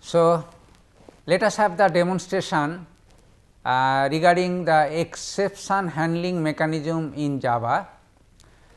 So, let us have the demonstration regarding the exception handling mechanism in Java,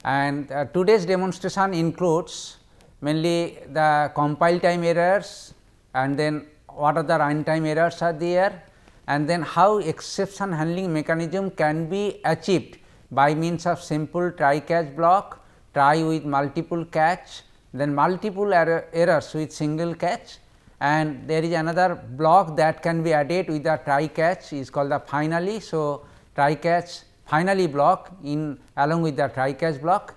and today's demonstration includes mainly the compile time errors, and then what are the runtime errors are there, and then how exception handling mechanism can be achieved by means of simple try catch block, try with multiple catch, then multiple errors with single catch, and there is another block that can be added with the try catch is called the finally. So, try catch finally block in along with the try catch block,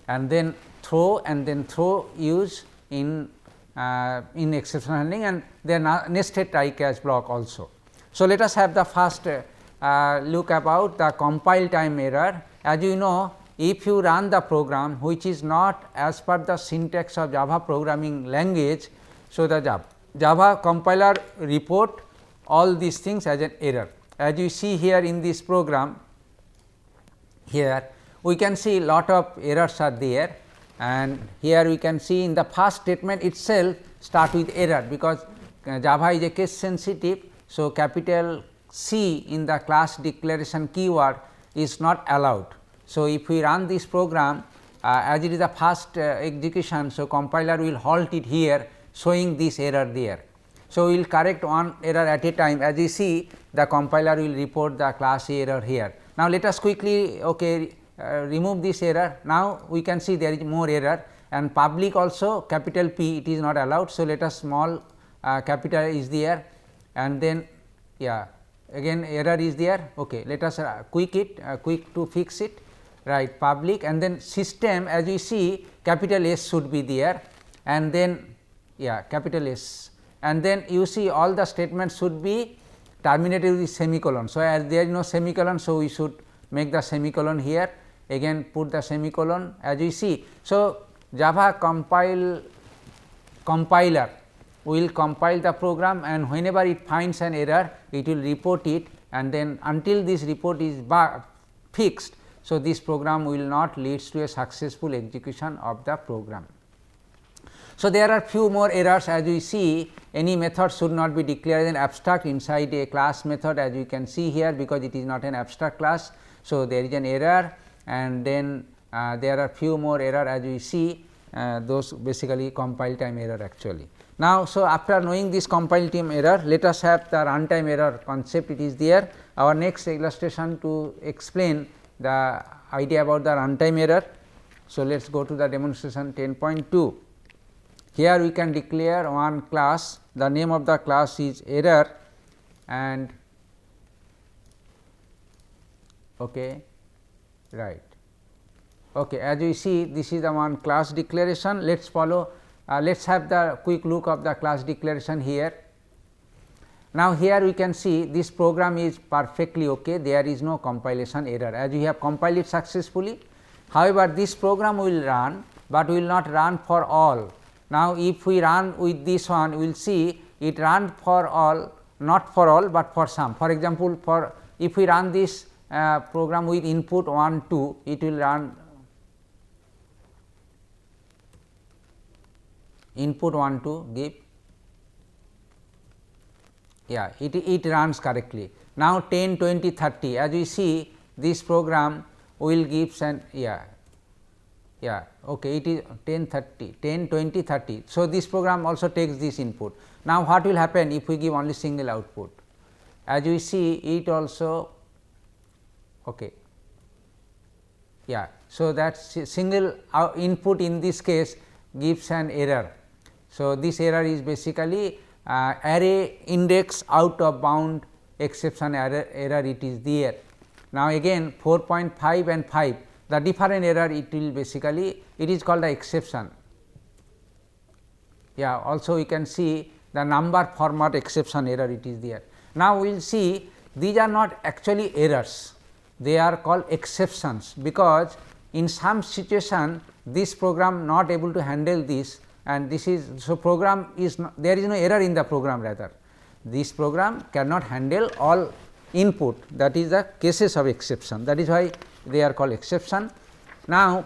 and then throw use in exception handling, and then nested try catch block also. So, let us have the first look about the compile time error. As you know, if you run the program which is not as per the syntax of Java programming language, so the Java compiler report all these things as an error. As you see here in this program, here we can see lot of errors are there, and here we can see in the first statement itself start with error, because Java is a case sensitive. So, capital C in the class declaration keyword is not allowed. So, if we run this program as it is the first execution, so compiler will halt it here, showing this error there. So, we will correct one error at a time. As you see, the compiler will report the class A error here. Now, let us quickly remove this error. Now, we can see there is more error, and public also capital P it is not allowed. So, let us small capital is there, and then again error is there. Let us quick to fix it, right, public, and then system, as you see capital S should be there, and then capital S, and then you see all the statements should be terminated with semicolon. So, as there is no semicolon, so we should make the semicolon here, again put the semicolon as you see. So, Java compiler will compile the program, and whenever it finds an error it will report it, and then until this report is fixed. So, this program will not lead to a successful execution of the program. So, there are few more errors. As we see, any method should not be declared an abstract inside a class method, as you can see here, because it is not an abstract class. So, there is an error, and then there are few more error as we see, those basically compile time error actually. Now, so after knowing this compile time error, let us have the runtime error concept, it is there. Our next illustration to explain the idea about the runtime error. So, let us go to the demonstration 10.2. Here we can declare one class, the name of the class is error, and right. As you see, this is the one class declaration. Let us follow. Let us have the quick look of the class declaration here. Now, here we can see this program is perfectly there is no compilation error, as we have compiled it successfully. However, this program will run, but will not run for all. Now, if we run with this one, we will see it run for all, not for all, but for some. For example, if we run this program with input 1 2, it will run input 1 2 give, it runs correctly. Now, 10 20 30, as we see this program will give an it is 10 30 10 20 30. So, this program also takes this input. Now, what will happen if we give only single output? As we see it also so that single input in this case gives an error. So, this error is basically array index out of bound exception error it is there. Now, again 4.5 and 5, the different error it will basically it is called the exception. Also we can see the number format exception error it is there. Now, we will see these are not actually errors, they are called exceptions, because in some situation this program not able to handle this, and this is so program is not, there is no error in the program, rather this program cannot handle all input, that is the cases of exception, that is why they are called exception. Now,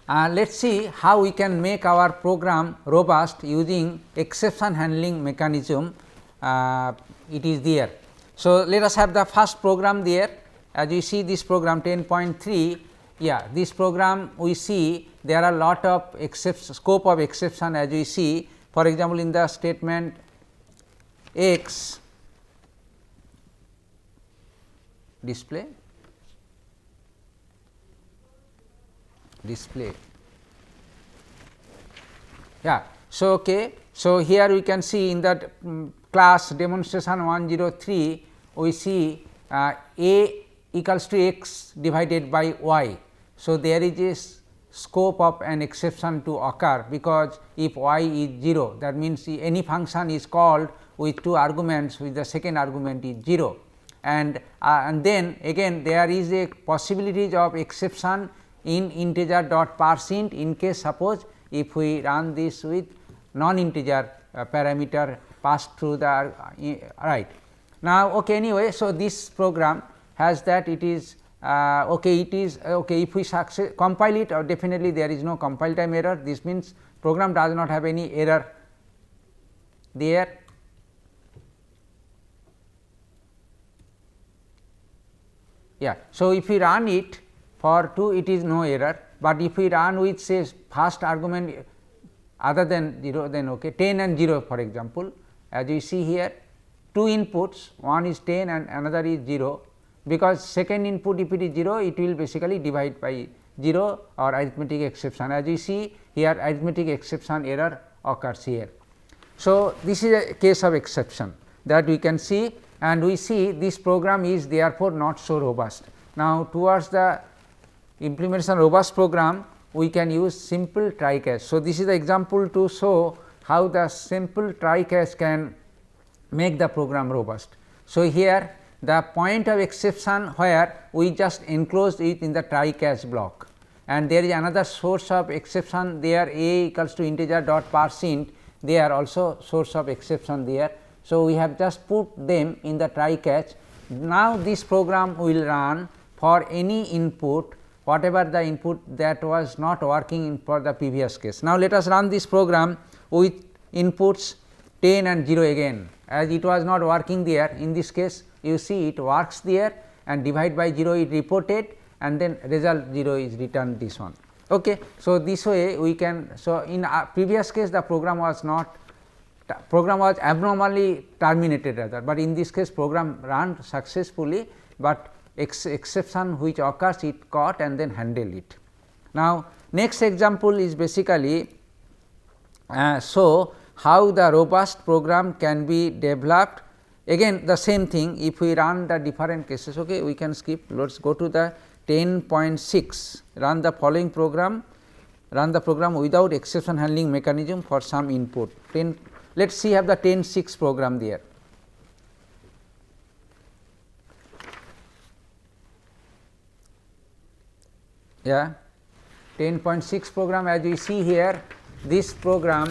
Let us see how we can make our program robust using exception handling mechanism. It is there. So, let us have the first program there. As you see this program 10.3, yeah, this program we see there are lot of scope of exception, as we see. For example, in the statement x display yeah. So, okay. So, here we can see in that class demonstration 103 we see a equals to x divided by y. So, there is a scope of an exception to occur, because if y is 0, that means any function is called with 2 arguments, with the second argument is 0, and then again there is a possibility of exception in integer dot parseInt in case suppose if we run this with non-integer parameter passed through the right. Now, okay, anyway, so this program has that it is okay, it is okay. If we compile it, or definitely there is no compile time error. This means program does not have any error there. Yeah. So, if we run it for 2, it is no error, but if we run with say first argument other than 0, then okay, 10 and 0 for example, as you see here 2 inputs, one is 10 and another is 0, because second input if it is 0, it will basically divide by 0 or arithmetic exception. As you see here, arithmetic exception error occurs here. So, this is a case of exception that we can see, and we see this program is therefore not so robust. Now, towards the implementation robust program, we can use simple try catch. So, this is the example to show how the simple try catch can make the program robust. So, here the point of exception where we just enclosed it in the try catch block, and there is another source of exception there, a equals to integer dot parseInt, they are also source of exception there. So, we have just put them in the try catch. Now, this program will run for any input, whatever the input that was not working for the previous case. Now, let us run this program with inputs 10 and 0 again, as it was not working there. In this case, you see it works there, and divide by 0 is reported, and then result 0 is returned this one. Okay. So, this way we can. So, in previous case the program was abnormally terminated rather, but in this case program ran successfully, but exception which occurs it caught and then handle it. Now, next example is basically so how the robust program can be developed. Again the same thing, if we run the different cases, okay, we can skip. Let us go to the 10.6, run the following program, run the program without exception handling mechanism for some input. Let us see have the 10.6 program there. Yeah, 10.6 program, as we see here, this program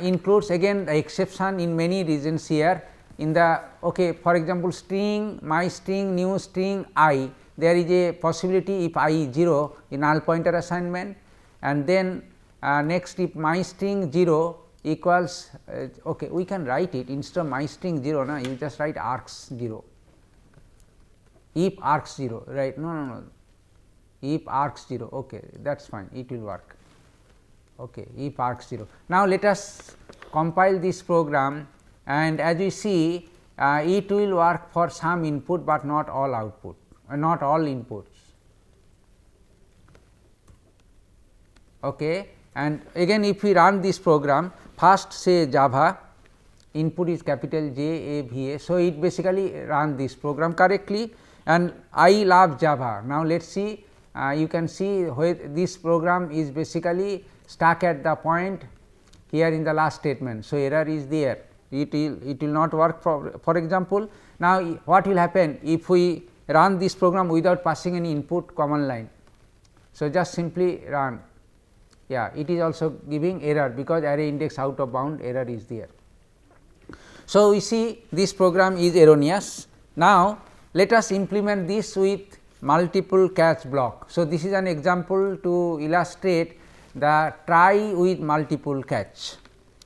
includes again the exception in many regions here. In the okay, for example, string my string new string I, there is a possibility if I is 0 in null pointer assignment, and then next if my string 0 equals okay, we can write it instead of my string 0, na, you just write args 0, if args 0, right, no, if args 0, okay, that is fine, it will work, okay, if args 0. Now, let us compile this program, and as we see it will work for some input, but not all output, not all inputs. Okay. And again if we run this program, first say Java, input is capital J A V A. So, it basically run this program correctly, and I love Java. Now, let us see, you can see where this program is basically stuck at the point here in the last statement. So, error is there, it will not work for example. Now, what will happen if we run this program without passing any input command line. So, just simply run, yeah, it is also giving error, because array index out of bound error is there. So, we see this program is erroneous. Now, let us implement this with multiple catch block. So, this is an example to illustrate the try with multiple catch.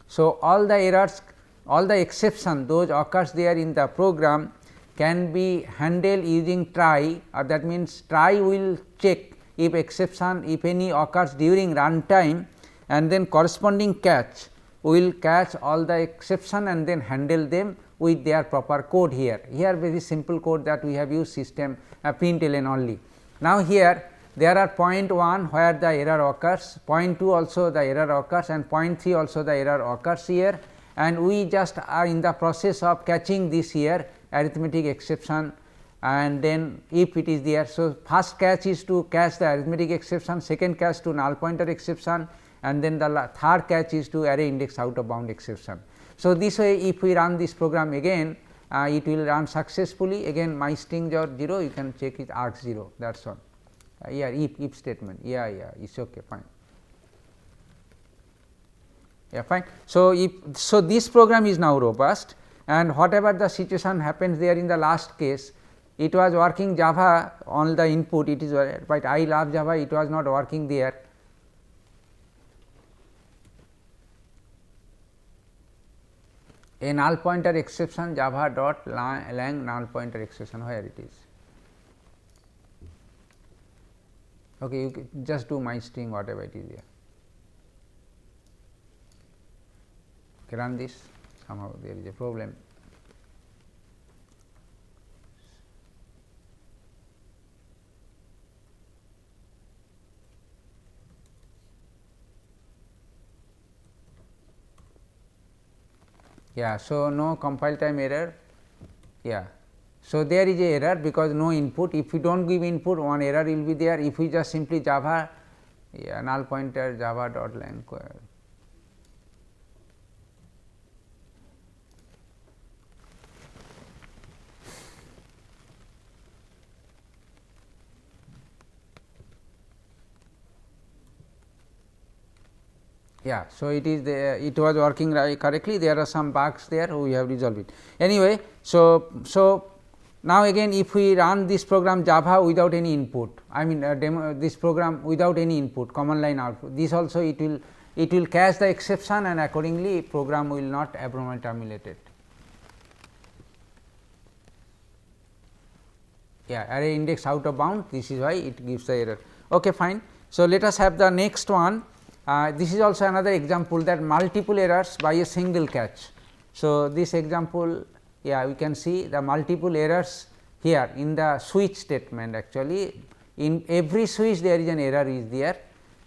So, all the errors, all the exception those occurs there in the program can be handled using try, or that means try will check if exception if any occurs during runtime, and then corresponding catch will catch all the exception and then handle them with their proper code here. Here very simple code that we have used system println only. Now, here there are point 1 where the error occurs, point 2 also the error occurs, and point 3 also the error occurs here, and we just are in the process of catching this here arithmetic exception, and then if it is there. So, first catch is to catch the arithmetic exception, second catch to null pointer exception, and then the third catch is to array index out of bound exception. So, this way if we run this program again, it will run successfully. Again my string or 0, you can check it arg 0, that is all. Yeah, if statement, yeah, it's okay, fine. Yeah, fine. So, this program is now robust, and whatever the situation happens there in the last case, it was working Java on the input, it is but I love Java, it was not working there. A null pointer exception java dot lang null pointer exception, where it is. Okay, you just do my string whatever it is there. Okay, run this, somehow there is a problem. Yeah, so no compile time error. Yeah, so there is a error because no input. If you do not give input, one error will be there. If we just simply Java, yeah, null pointer java dot lang. Yeah, so it is it was working correctly. There are some bugs there, we have resolved it. Anyway, so now again if we run this program Java without any input, I mean this program without any input, command line output, this also it will catch the exception, and accordingly program will not abnormally terminated. Yeah, array index out of bound, this is why it gives the error. Okay, fine. So, let us have the next one. This is also another example that multiple errors by a single catch. So, this example, yeah, we can see the multiple errors here in the switch statement. Actually, in every switch there is an error is there,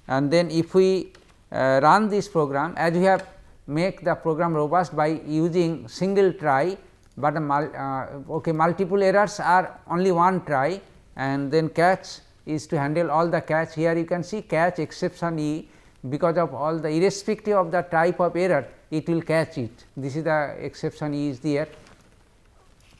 and then if we run this program, as we have make the program robust by using single try, but okay, multiple errors are only one try, and then catch is to handle all the catch. Here you can see catch exception E, because of all the irrespective of the type of error, it will catch it. This is the exception E is there,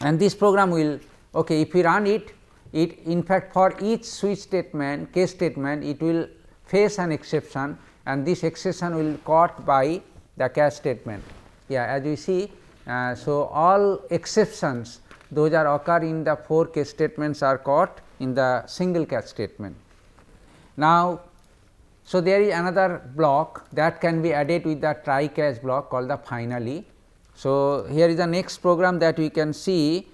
and this program will, okay, if we run it in fact for each switch statement, case statement, it will face an exception, and this exception will caught by the catch statement. Yeah, as we see, so all exceptions those are occur in the 4 case statements are caught in the single catch statement. Now, so there is another block that can be added with the try catch block called the finally. So, here is the next program that we can see.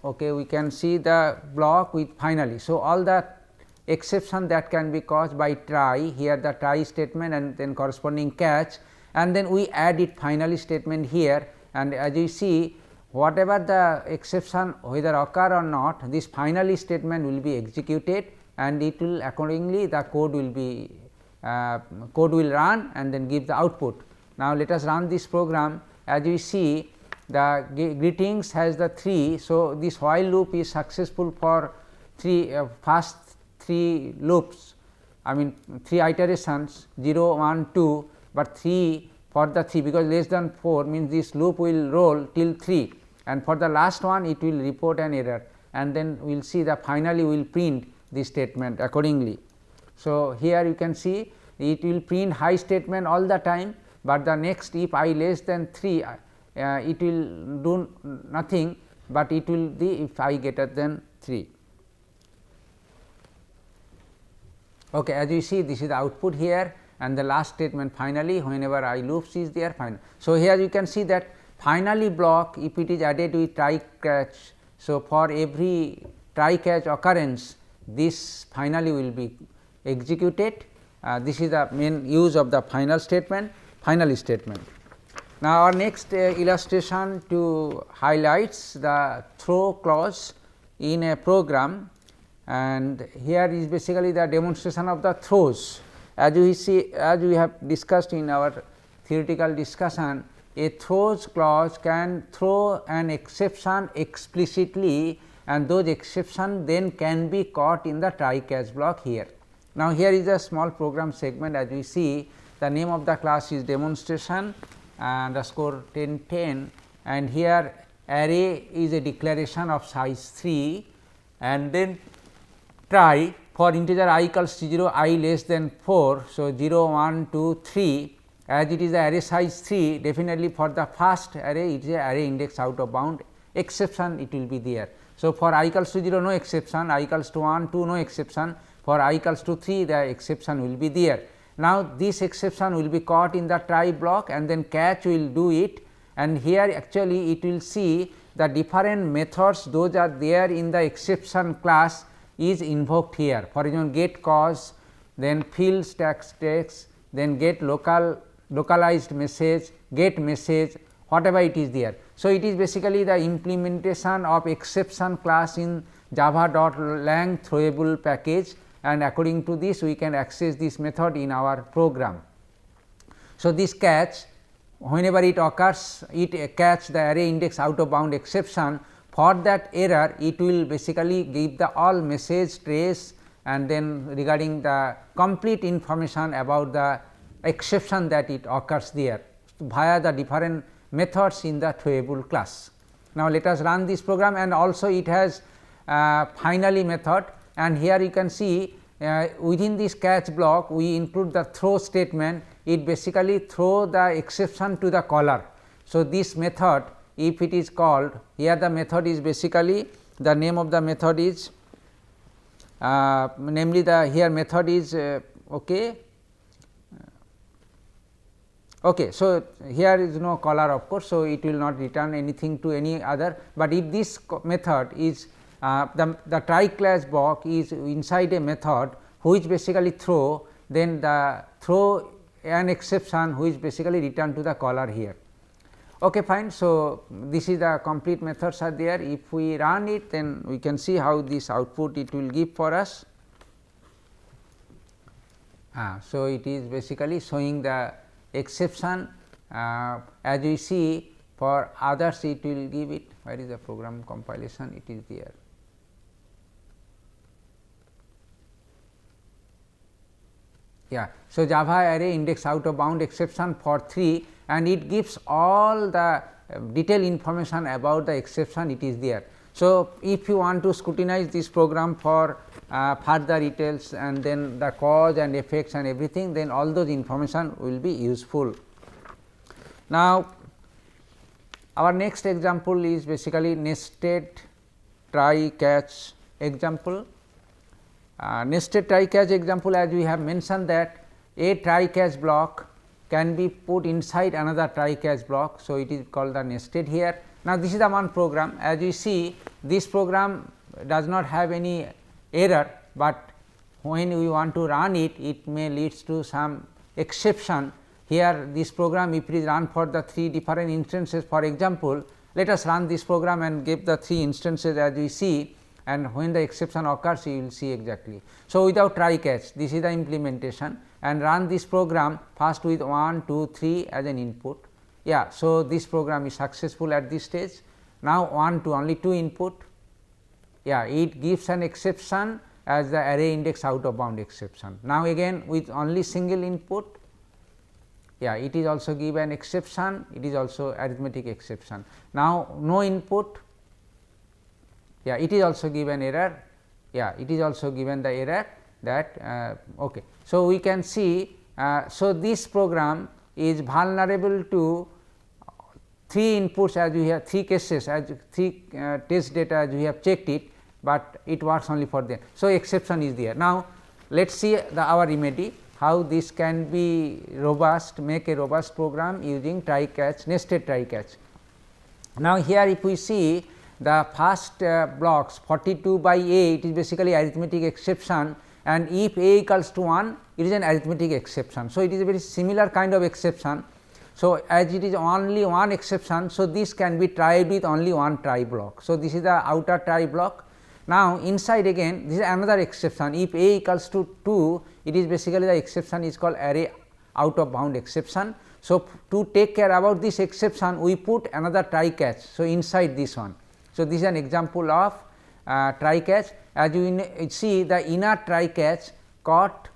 Okay, we can see the block with finally. So, all the exception that can be caused by try, here the try statement and then corresponding catch, and then we add it finally statement here, and as you see whatever the exception whether occur or not, this finally statement will be executed, and it will accordingly the code will be code will run and then give the output. Now, let us run this program. As you see, the greetings has the 3. So, this while loop is successful for 3 first 3 loops, I mean 3 iterations 0, 1, 2, but 3 for the 3, because less than 4 means this loop will roll till 3, and for the last one it will report an error, and then we will see the finally we will print this statement accordingly. So, here you can see it will print high statement all the time, but the next if I less than 3 it will do nothing, but it will be if I greater than 3. Okay, as you see, this is the output here, and the last statement finally, whenever I loops is there final. So, here you can see that finally block, if it is added with try catch. So, for every try catch occurrence, this finally will be executed. This is the main use of the final statement, finally statement. Now, our next illustration to highlights the throw clause in a program, and here is basically the demonstration of the throws. As we see, as we have discussed in our theoretical discussion, a throws clause can throw an exception explicitly, and those exceptions then can be caught in the try catch block here. Now, here is a small program segment. As we see, the name of the class is demonstration underscore 1010, and here array is a declaration of size 3, and then try for integer I equals to 0, I less than 4. So, 0, 1, 2, 3, as it is the array size 3, definitely for the first array it is a array index out of bound, exception it will be there. So, for I equals to 0 no exception, I equals to 1, 2 no exception, for I equals to 3 the exception will be there. Now, this exception will be caught in the try block, and then catch will do it, and here actually it will see the different methods those are there in the exception class is invoked here. For example, get cause, then fill stack text, then get localized message, get message, whatever it is there. So, it is basically the implementation of exception class in java.lang throwable package, and according to this we can access this method in our program. So, this catch, whenever it occurs, it catch the array index out of bound exception. For that error, it will basically give the all message trace, and then regarding the complete information about the exception that it occurs there via the different methods in the throwable class. Now, let us run this program, and also it has finally method, and here you can see within this catch block we include the throw statement. It basically throw the exception to the caller. So, this method, if it is called, here the method is basically the name of the method is namely the here method is okay. Okay, so here is no caller of course. So, it will not return anything to any other, but if this method is the try class block is inside a method which basically throw, then the throw an exception which basically return to the caller here. Okay, fine. So, this is the complete methods are there. If we run it, then we can see how this output it will give for us. So, it is basically showing the exception, as we see for others it will give it. Where is the program compilation? It is there. Yeah. So, Java array index out of bound exception for 3, and it gives all the detailed information about the exception, it is there. So, if you want to scrutinize this program for further details and then the cause and effects and everything, then all those information will be useful. Now, our next example is basically nested try catch example. Nested try catch example, as we have mentioned that a try catch block can be put inside another try catch block. So, it is called the nested here. Now, this is the one program. As you see, this program does not have any error, but when we want to run it, it may leads to some exception. Here this program, if it is run for the 3 different instances, for example, let us run this program and give the 3 instances as we see, and when the exception occurs you will see exactly. So, without try catch, this is the implementation, and run this program first with 1, 2, 3 as an input. Yeah, so this program is successful at this stage. Now, 1 to only 2 input. Yeah, it gives an exception as the array index out of bound exception. Now, again with only single input. Yeah, it is also give an exception, it is also arithmetic exception. Now, no input. Yeah, it is also given error. Yeah, it is also given the error that okay. So, we can see, so this program is vulnerable to 3 inputs, as we have 3 cases, as 3 test data as we have checked it, but it works only for them. So, exception is there. Now, let us see our remedy, how this can be robust, make a robust program using try catch, nested try catch. Now, here if we see the first blocks 42 by A, it is basically arithmetic exception, and if A equals to 1, it is an arithmetic exception. So, it is a very similar kind of exception. So, as it is only one exception, so this can be tried with only one try block. So, this is the outer try block. Now, inside again this is another exception, if A equals to 2, it is basically the exception is called array out of bound exception. So, to take care about this exception, we put another try catch. So, inside this one. So, this is an example of try catch. As you see, the inner try catch caught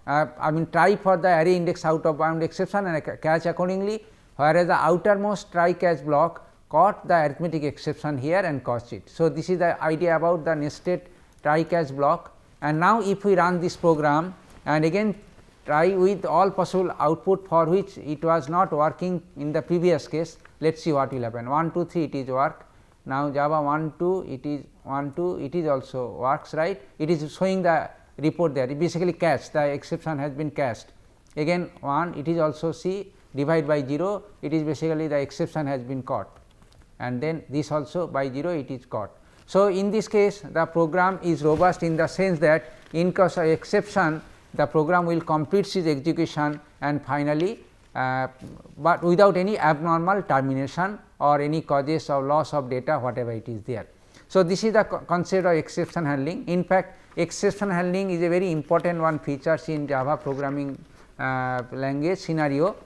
try for the array index out of bound exception and catch accordingly, whereas the outermost try catch block caught the arithmetic exception here and caused it. So, this is the idea about the nested try catch block. And now, if we run this program and again try with all possible output for which it was not working in the previous case, let us see what will happen. 1 2 3 it is work. Now, Java 1 2 it is 1 2 it is also works, right, it is showing the report there, it basically cached, the exception has been cached. Again 1 it is also see, divide by 0, it is basically the exception has been caught, and then this also by 0 it is caught. So, in this case the program is robust in the sense that in case of exception the program will complete its execution and finally, but without any abnormal termination or any causes of loss of data whatever it is there. So, this is the concept of exception handling. In fact, exception handling is a very important one features in Java programming language scenario,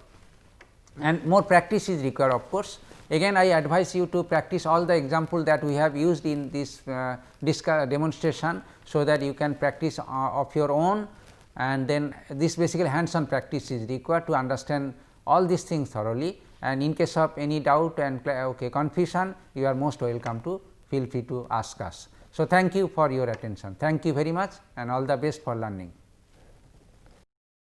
and more practice is required of course. Again I advise you to practice all the example that we have used in this demonstration, so that you can practice of your own, and then this basically hands on practice is required to understand all these things thoroughly, and in case of any doubt and confusion, you are most welcome to feel free to ask us. So, thank you for your attention. Thank you very much and all the best for learning.